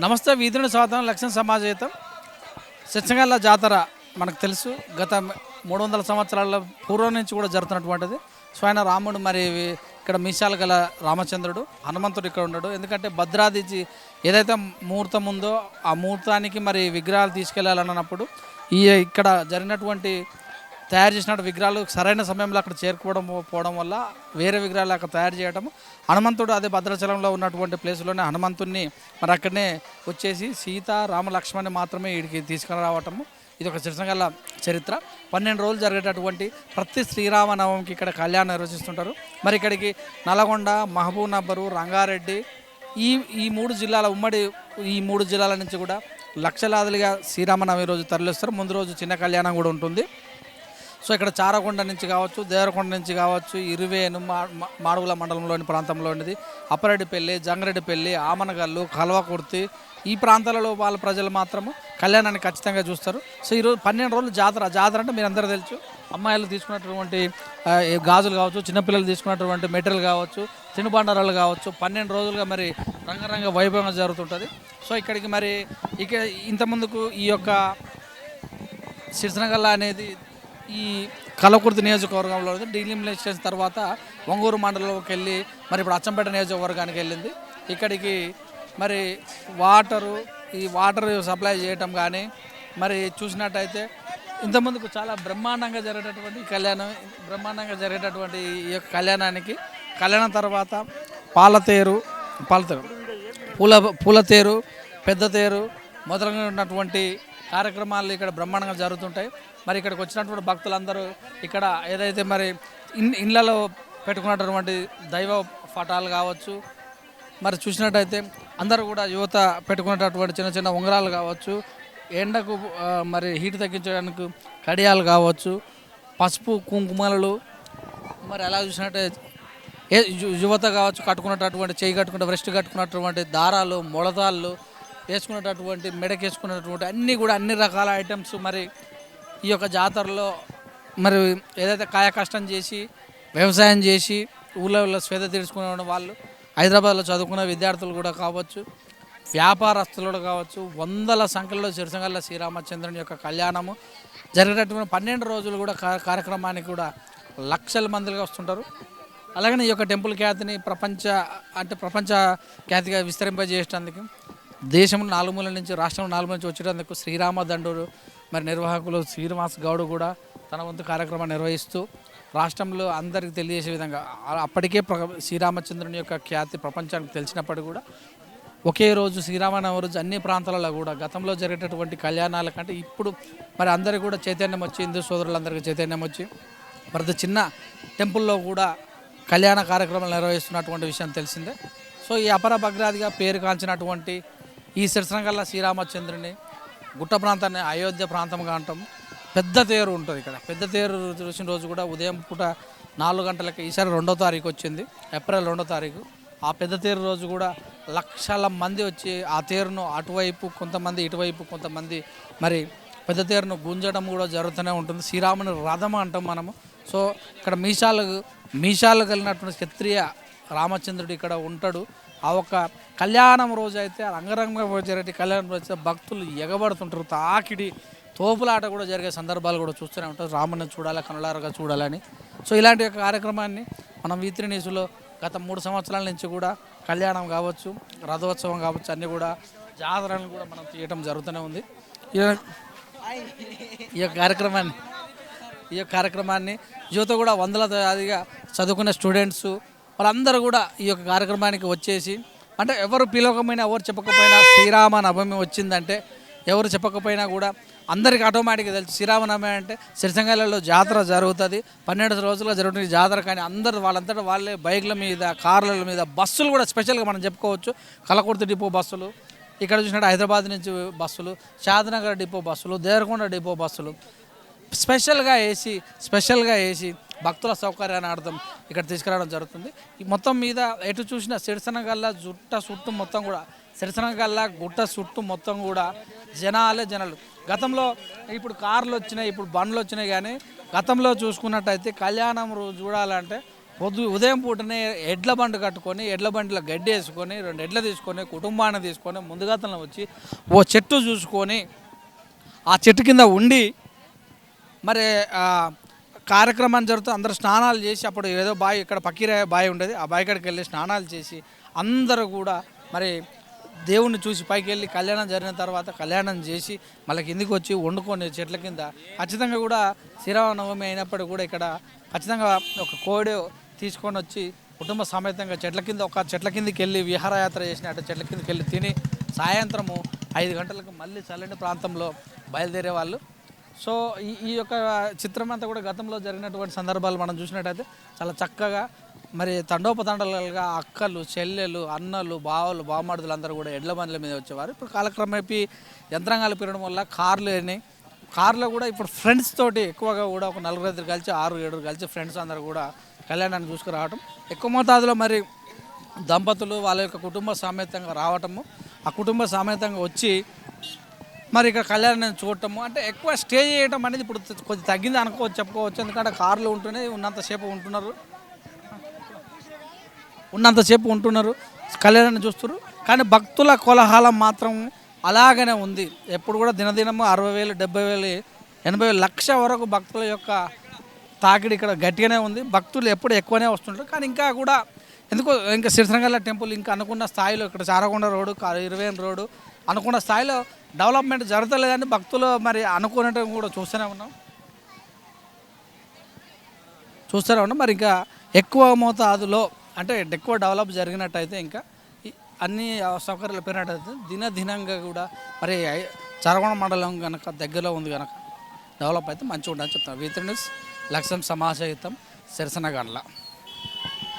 నమస్తే వీధుని స్వాతం లక్ష్మణ సమాజేతం సిచ్చగల్ల జాతర మనకు తెలుసు. గత 300 సంవత్సరాల పూర్వం నుంచి కూడా జరుగుతున్నటువంటిది. స్వయం రాముడు మరి ఇక్కడ మీసాలు గల రామచంద్రుడు హనుమంతుడు ఇక్కడ ఉన్నాడు. ఎందుకంటే భద్రాద్రి ఏదైతే ముహూర్తం ఉందో ఆ ముహూర్తానికి మరి విగ్రహాలు తీసుకెళ్లాలన్నప్పుడు ఇక్కడ జరిగినటువంటి తయారు చేసిన విగ్రహాలు సరైన సమయంలో అక్కడ పోవడం వల్ల వేరే విగ్రహాలు అక్కడ తయారు చేయడం. హనుమంతుడు అదే భద్రాచలంలో ఉన్నటువంటి ప్లేస్లోనే హనుమంతుడిని మరి అక్కడనే వచ్చేసి సీత రామ లక్ష్మణ్ని మాత్రమే వీడికి తీసుకురావటము ఇది ఒక చిరసంగల చరిత్ర. 12 రోజులు జరిగేటటువంటి ప్రతి శ్రీరామనవమికి ఇక్కడ కళ్యాణం నిర్వహిస్తుంటారు. మరి ఇక్కడికి నల్గొండ, మహబూబ్నగర్, రంగారెడ్డి ఈ 3 జిల్లాల ఉమ్మడి ఈ 3 జిల్లాల నుంచి కూడా లక్షలాదిగా శ్రీరామనవమి రోజు తరలిస్తారు. ముందు రోజు చిన్న కళ్యాణం కూడా ఉంటుంది. సో ఇక్కడ చారకొండ నుంచి కావచ్చు, దేవరకొండ నుంచి కావచ్చు, ఇరువేను మాడుగుల మండలంలోని ప్రాంతంలో ఉన్నది అప్పరెడ్డిపల్లి, జంగరెడ్డిపల్లి, ఆమనగల్లు, కల్వకుర్తి ఈ ప్రాంతాలలో వాళ్ళ ప్రజలు మాత్రము కళ్యాణాన్ని ఖచ్చితంగా చూస్తారు. సో ఈరోజు 12 రోజులు జాతర అంటే మీరు అందరూ తెలుసు. అమ్మాయిలు తీసుకున్నటువంటి గాజులు కావచ్చు, చిన్నపిల్లలు తీసుకున్నటువంటి మెటీరియల్ కావచ్చు, తినుబండారాలు కావచ్చు 12 రోజులుగా మరి రంగరంగ వైభవంగా జరుగుతుంటుంది. సో ఇక్కడికి మరి ఇంతకుముందుకు ఈ యొక్క సిరిసినగల్ల అనేది ఈ కలకుర్తి నియోజకవర్గంలో డీలిమినేషన్ తర్వాత ఒంగూరు మండలంలోకి వెళ్ళి మరి ఇప్పుడు అచ్చంపేట నియోజకవర్గానికి వెళ్ళింది. ఇక్కడికి మరి వాటర్ సప్లై చేయటం కానీ మరి చూసినట్టయితే ఇంతకుముందుకు చాలా బ్రహ్మాండంగా జరిగేటటువంటి ఈ యొక్క కళ్యాణం తర్వాత పాలతేరు పూలతేరు, పెద్ద తేరు మొదలైన ఉన్నటువంటి కార్యక్రమాలు ఇక్కడ బ్రహ్మాండంగా జరుగుతుంటాయి. మరి ఇక్కడికి వచ్చినటువంటి భక్తులందరూ ఇక్కడ ఏదైతే మరి ఇళ్ళలో పెట్టుకున్నటువంటి దైవ పటాలు కావచ్చు, మరి చూసినట్టయితే అందరూ కూడా యువత పెట్టుకునేటటువంటి చిన్న చిన్న ఉంగరాలు కావచ్చు, ఎండకు మరి హీట్ తగ్గించడానికి కడియాలు కావచ్చు, పసుపు కుంకుమలు, మరి అలా చూసినట్టయితే యువత కావచ్చు కట్టుకున్నటువంటి చేయి కట్టుకుంటే బ్రెస్ట్ కట్టుకున్నటువంటి దారాలు, మొలతాళ్ళు వేసుకునేటటువంటి మెడకేసుకునేటటువంటి అన్ని రకాల ఐటమ్స్ మరి ఈ యొక్క జాతరలో మరి ఏదైతే కాయ కష్టం చేసి వ్యవసాయం చేసి ఊళ్ళో స్వేద తీర్చుకునే వాళ్ళు, హైదరాబాద్లో చదువుకున్న విద్యార్థులు కూడా కావచ్చు, వ్యాపారస్తులు కూడా కావచ్చు, వందల సంఖ్యలో సిరిసినగల్ల శ్రీరామచంద్రుని యొక్క కళ్యాణము జరిగేటటువంటి 12 రోజులు కూడా కార్యక్రమానికి కూడా లక్షల మందిగా వస్తుంటారు. అలాగనే ఈ యొక్క టెంపుల్ ఖ్యాతిని ప్రపంచ ఖ్యాతిగా విస్తరింపజేయడానికి దేశంలో 4 మూల నుంచి రాష్ట్రంలో 4 మూల నుంచి వచ్చేటందుకు శ్రీరామ దండుడు మరి నిర్వాహకులు శ్రీనివాస్ గౌడ్ కూడా తన వంతు కార్యక్రమాన్ని నిర్వహిస్తూ రాష్ట్రంలో అందరికీ తెలియజేసే విధంగా అప్పటికే శ్రీరామచంద్రుని యొక్క ఖ్యాతి ప్రపంచానికి తెలిసినప్పటికీ కూడా ఒకే రోజు శ్రీరామనవమి రోజు అన్ని ప్రాంతాలలో కూడా గతంలో జరిగేటటువంటి కళ్యాణాల కంటే ఇప్పుడు మరి అందరికీ కూడా చైతన్యం వచ్చి హిందూ సోదరులందరికీ చైతన్యం వచ్చి ప్రతి చిన్న టెంపుల్లో కూడా కళ్యాణ కార్యక్రమాలు నిర్వహిస్తున్నటువంటి విషయం తెలిసిందే. సో ఈ అపర భద్రాదిగా పేరు కాల్చినటువంటి ఈ సిరిసినగల్ల శ్రీరామచంద్రుని గుట్ట ప్రాంతాన్ని అయోధ్య ప్రాంతంగా అంటాం. పెద్ద తేరు ఉంటుంది ఇక్కడ. పెద్ద తేరు చూసిన రోజు కూడా ఉదయం పూట 4 గంటలకి, ఈసారి 2వ తారీఖు వచ్చింది, ఏప్రిల్ 2వ తారీఖు. ఆ పెద్ద తేరు రోజు కూడా లక్షల మంది వచ్చి ఆ తేరును అటువైపు కొంతమంది, ఇటువైపు కొంతమంది మరి పెద్ద తేరును గుంజడం కూడా జరుగుతూనే ఉంటుంది. శ్రీరాముని రథం అంటాం మనము. సో ఇక్కడ మీసాలు కలిగినటువంటి క్షత్రియ రామచంద్రుడు ఇక్కడ ఉంటాడు. ఆ ఒక్క కళ్యాణం రోజు అయితే రంగరంగ జరిగే కళ్యాణం రోజు భక్తులు ఎగబడుతుంటారు. తాకిడి తోపులాట కూడా జరిగే సందర్భాలు కూడా చూస్తూనే ఉంటారు. రాముని చూడాలి, కనులారగా చూడాలని. సో ఇలాంటి కార్యక్రమాన్ని మనం వీత్రి న్యూస్లో గత 3 సంవత్సరాల నుంచి కూడా కళ్యాణం కావచ్చు, రథోత్సవం కావచ్చు, అన్నీ కూడా జాతరలను కూడా మనం తీయటం జరుగుతూనే ఉంది. ఈ యొక్క కార్యక్రమాన్ని యువత కూడా వందలాదిగా చదువుకునే స్టూడెంట్స్ వాళ్ళందరూ కూడా ఈ యొక్క కార్యక్రమానికి వచ్చేసి, అంటే ఎవరు పిలవకపోయినా ఎవరు చెప్పకపోయినా శ్రీరామనవమి వచ్చిందంటే ఎవరు చెప్పకపోయినా కూడా అందరికీ ఆటోమేటిక్గా తెలుసు శ్రీరామనవమి అంటే సిరిసినగల్లలో జాతర జరుగుతుంది. 12 రోజులుగా జరుగుతుంది జాతర. కానీ అందరూ వాళ్ళంతటా వాళ్ళే బైక్ల మీద, కార్ల మీద, బస్సులు కూడా స్పెషల్గా మనం చెప్పుకోవచ్చు. కలకుర్తి డిపో బస్సులు, ఇక్కడ చూసినట్టు హైదరాబాద్ నుంచి బస్సులు, షాద్నగర్ డిపో బస్సులు, దేవరకొండ డిపో బస్సులు స్పెషల్గా వేసి భక్తుల సౌకర్యాన్ని అర్థం ఇక్కడ తీసుకురావడం జరుగుతుంది. ఈ మొత్తం మీద ఎటు చూసిన సిరిసినగల్ల గుట్ట చుట్టూ మొత్తం కూడా జనాలు. గతంలో ఇప్పుడు కార్లు వచ్చినాయి, ఇప్పుడు బండ్లు వచ్చినాయి, కానీ గతంలో చూసుకున్నట్టయితే కళ్యాణం రోజు చూడాలంటే ఉదయం పూటనే ఎడ్ల బండి కట్టుకొని ఎడ్ల బండిలో గడ్డి వేసుకొని 2 ఎడ్లు తీసుకొని కుటుంబాన్ని తీసుకొని ముందుగాతలను వచ్చి ఓ చెట్టు చూసుకొని ఆ చెట్టు కింద ఉండి మరి కార్యక్రమం జరుగుతూ అందరూ స్నానాలు చేసి అప్పుడు ఏదో బావి ఇక్కడ పక్కీర బావి ఉండేది ఆ బావి కాడికి వెళ్ళి స్నానాలు చేసి అందరూ కూడా మరి దేవుణ్ణి చూసి పైకి వెళ్ళి కళ్యాణం జరిగిన తర్వాత కళ్యాణం చేసి మళ్ళీ కిందికి వచ్చి వండుకొని చెట్ల కింద ఖచ్చితంగా కూడా శ్రీరామనవమి అయినప్పటికీ కూడా ఇక్కడ ఖచ్చితంగా ఒక కోడి తీసుకొని వచ్చి కుటుంబ సమేతంగా చెట్ల కిందకి వెళ్ళి విహారయాత్ర చేసినట్టు చెట్ల కిందకి వెళ్ళి తిని సాయంత్రము 5 గంటలకు మళ్ళీ చల్లని ప్రాంతంలో బయలుదేరే వాళ్ళు. సో ఈ యొక్క చిత్రం అంతా కూడా గతంలో జరిగినటువంటి సందర్భాలు మనం చూసినట్టయితే చాలా చక్కగా మరి తండోపతండాలుగా అక్కలు చెల్లెలు అన్నలు బావలు బావమరుదులు అందరూ కూడా ఎడ్ల బండ్ల మీద వచ్చేవారు. ఇప్పుడు కాలక్రమేపీ యంత్రాంగాలు పెరగడం వల్ల కార్లో కూడా ఇప్పుడు ఫ్రెండ్స్ తోటి ఎక్కువగా కూడా ఒక 4 కలిసి 6-7 కలిసి ఫ్రెండ్స్ అందరూ కూడా కళ్యాణాన్ని చూసుకురావటం, ఎక్కువ మోతాదులో మరి దంపతులు వాళ్ళ యొక్క కుటుంబ సమేతంగా రావటము, ఆ కుటుంబ సమేతంగా వచ్చి మరి ఇక్కడ కళ్యాణాన్ని చూడటము అంటే ఎక్కువ స్టే చేయడం అనేది ఇప్పుడు కొంచెం తగ్గింది చెప్పుకోవచ్చు. ఎందుకంటే కార్లు ఉంటూనే ఉన్నంతసేపు ఉంటున్నారు కళ్యాణాన్ని చూస్తున్నారు. కానీ భక్తుల కోలాహలం మాత్రం అలాగనే ఉంది. ఎప్పుడు కూడా దినదినము 60,000, 70,000, 80,000 లక్ష వరకు భక్తుల యొక్క తాకిడి ఇక్కడ గట్టిగానే ఉంది. భక్తులు ఎప్పుడు ఎక్కువనే వస్తుంటారు. కానీ ఇంకా సిరిసనగల్ల టెంపుల్ ఇంకా అనుకున్న స్థాయిలో ఇక్కడ చారకొండ రోడ్డు 20 రోడ్డు అనుకున్న స్థాయిలో డెవలప్మెంట్ జరగలేదని భక్తులు మరి అనుకునేటం కూడా చూస్తూనే ఉన్నాం. మరి ఇంకా ఎక్కువ మోతాదులో అంటే ఎక్కువ డెవలప్ జరిగినట్టయితే ఇంకా అన్ని సౌకర్యాలు పెరిగినట్టయితే దినదినంగా కూడా మరి చారకొండ మండలం కనుక దగ్గరలో ఉంది కనుక డెవలప్ అయితే మంచిగా ఉంటుందని చెప్తాను. V3 న్యూస్ లక్ష్యం సమాజహితం సిరిసనగండ్ల.